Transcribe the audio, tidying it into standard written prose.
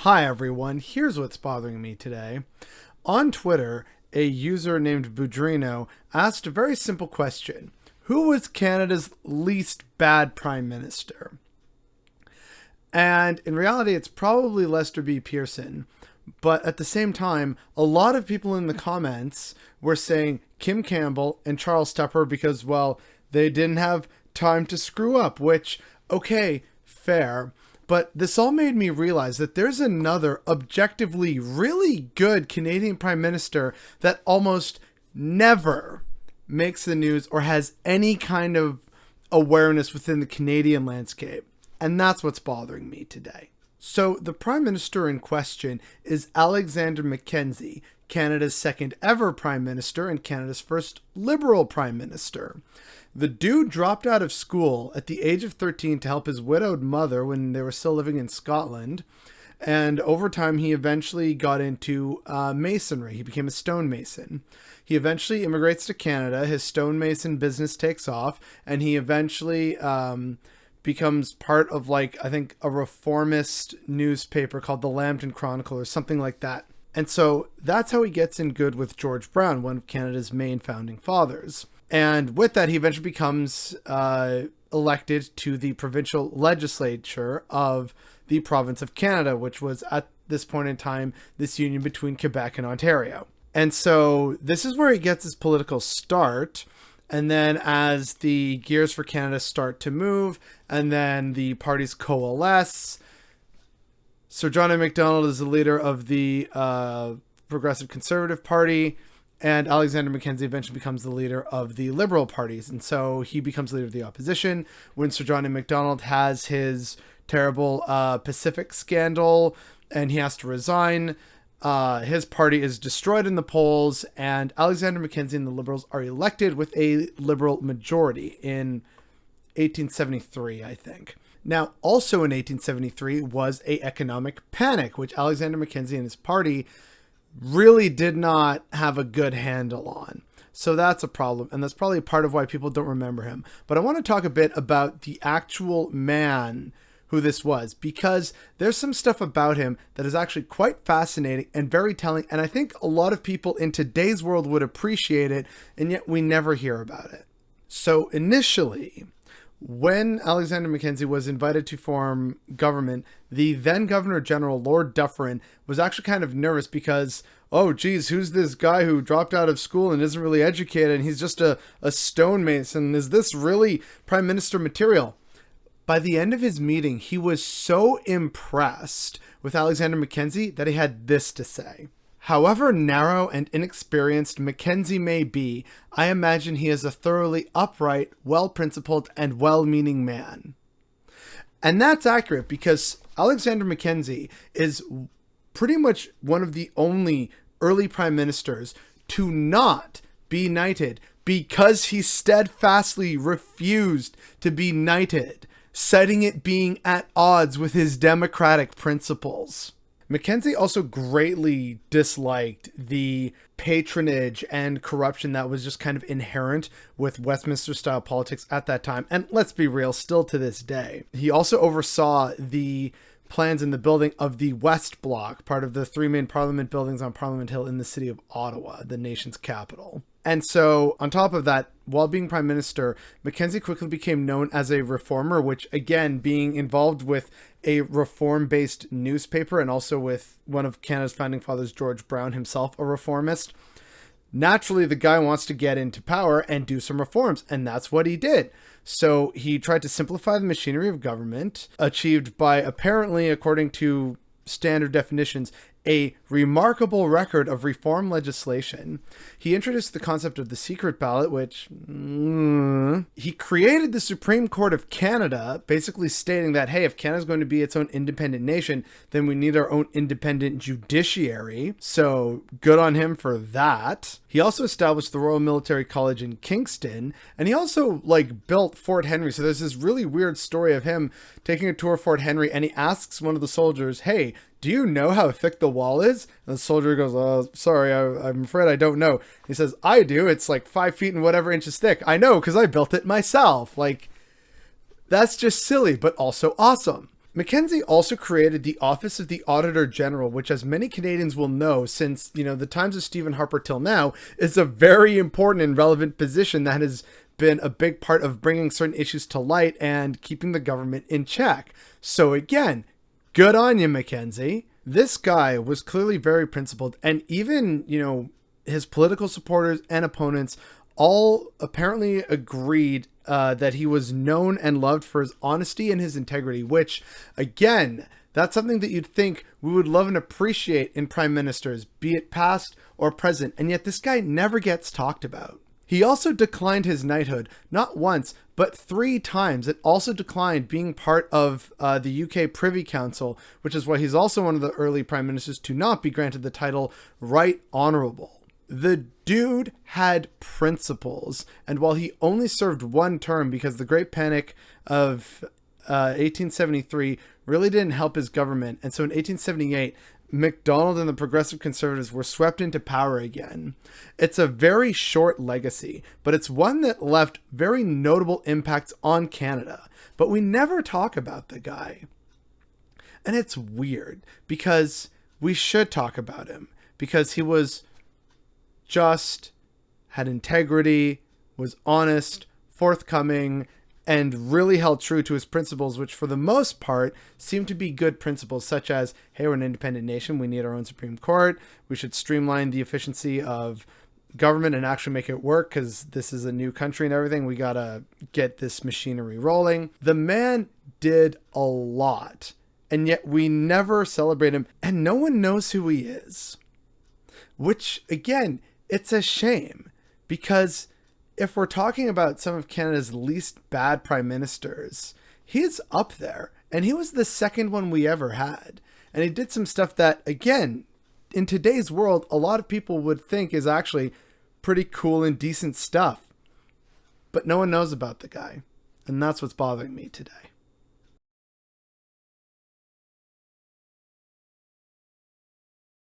Hi everyone, here's what's bothering me today. On Twitter, a user named Budrino asked a very simple question. Who was Canada's least bad Prime Minister? And in reality, it's probably Lester B. Pearson. But at the same time, a lot of people in the comments were saying Kim Campbell and Charles Tupper because, well, they didn't have time to screw up, which, okay, fair. But this all made me realize that there's another objectively really good Canadian Prime Minister that almost never makes the news or has any kind of awareness within the Canadian landscape. And that's what's bothering me today. So the Prime Minister in question is Alexander Mackenzie, Canada's second ever Prime Minister and Canada's first Liberal Prime Minister. The dude dropped out of school at the age of 13 to help his widowed mother when they were still living in Scotland. And over time, he eventually got into masonry. He became a stonemason. He eventually immigrates to Canada. His stonemason business takes off, and he eventually becomes part of, I think, a reformist newspaper called the Lambton Chronicle or something like that. And so that's how he gets in good with George Brown, one of Canada's main founding fathers. And with that, he eventually becomes elected to the provincial legislature of the province of Canada, which was at this point in time this union between Quebec and Ontario. And so this is where he gets his political start. And then as the gears for Canada start to move, and then the parties coalesce, Sir John A. Macdonald is the leader of the Progressive Conservative Party, and Alexander Mackenzie eventually becomes the leader of the Liberal parties. And so he becomes leader of the opposition. When Sir John A. Macdonald has his terrible Pacific scandal and he has to resign, his party is destroyed in the polls, and Alexander Mackenzie and the Liberals are elected with a Liberal majority in 1873, I think. Now, also in 1873 was an economic panic, which Alexander Mackenzie and his party really did not have a good handle on. So that's a problem, and that's probably part of why people don't remember him. But I want to talk a bit about the actual man who this was, because there's some stuff about him that is actually quite fascinating and very telling, and I think a lot of people in today's world would appreciate it, and yet we never hear about it. So initially, when Alexander Mackenzie was invited to form government, the then Governor General, Lord Dufferin, was actually kind of nervous because, oh geez, who's this guy who dropped out of school and isn't really educated, and he's just a stonemason? Is this really Prime Minister material? By the end of his meeting, he was so impressed with Alexander Mackenzie that he had this to say. However narrow and inexperienced Mackenzie may be, I imagine he is a thoroughly upright, well-principled, and well-meaning man. And that's accurate because Alexander Mackenzie is pretty much one of the only early prime ministers to not be knighted because he steadfastly refused to be knighted, citing it being at odds with his democratic principles. Mackenzie also greatly disliked the patronage and corruption that was just kind of inherent with Westminster-style politics at that time. And let's be real, still to this day. He also oversaw the plans in the building of the West Block, part of the three main Parliament buildings on Parliament Hill in the city of Ottawa, the nation's capital. And so, on top of that, while being Prime Minister, Mackenzie quickly became known as a reformer, which, again, being involved with a reform-based newspaper and also with one of Canada's founding fathers, George Brown, himself a reformist, naturally the guy wants to get into power and do some reforms, and that's what he did. So he tried to simplify the machinery of government, achieved by, apparently, according to standard definitions, a remarkable record of reform legislation. He introduced the concept of the secret ballot, which he created the Supreme Court of Canada, basically stating that, hey, if Canada's going to be its own independent nation, then we need our own independent judiciary. So good on him for that. He also established the Royal Military College in Kingston, and he also built Fort Henry. So there's this really weird story of him taking a tour of Fort Henry, and he asks one of the soldiers, hey, do you know how thick the wall is? And the soldier goes, oh, sorry, I'm afraid I don't know. He says, I do. It's 5 feet and whatever inches thick. I know, because I built it myself. That's just silly, but also awesome. Mackenzie also created the Office of the Auditor General, which, as many Canadians will know, since, the times of Stephen Harper till now, is a very important and relevant position that has been a big part of bringing certain issues to light and keeping the government in check. So again, good on you, Mackenzie. This guy was clearly very principled, and even, his political supporters and opponents all apparently agreed that he was known and loved for his honesty and his integrity, which, again, that's something that you'd think we would love and appreciate in prime ministers, be it past or present, and yet this guy never gets talked about. He also declined his knighthood, not once, but 3 times. It also declined being part of the UK Privy Council, which is why he's also one of the early prime ministers to not be granted the title Right Honourable. The dude had principles, and while he only served 1 term because the Great Panic of 1873 really didn't help his government, and so in 1878, MacDonald and the Progressive Conservatives were swept into power again. It's a very short legacy, but it's one that left very notable impacts on Canada. But we never talk about the guy. And it's weird, because we should talk about him, because he was just, had integrity, was honest, forthcoming, and really held true to his principles, which for the most part seem to be good principles, such as, hey, we're an independent nation, we need our own Supreme Court, we should streamline the efficiency of government and actually make it work because this is a new country and everything, we gotta get this machinery rolling. The man did a lot, and yet we never celebrate him, and no one knows who he is. Which, again, it's a shame, because if we're talking about some of Canada's least bad prime ministers, he's up there, and he was the second one we ever had. And he did some stuff that, again, in today's world, a lot of people would think is actually pretty cool and decent stuff. But no one knows about the guy, and that's what's bothering me today.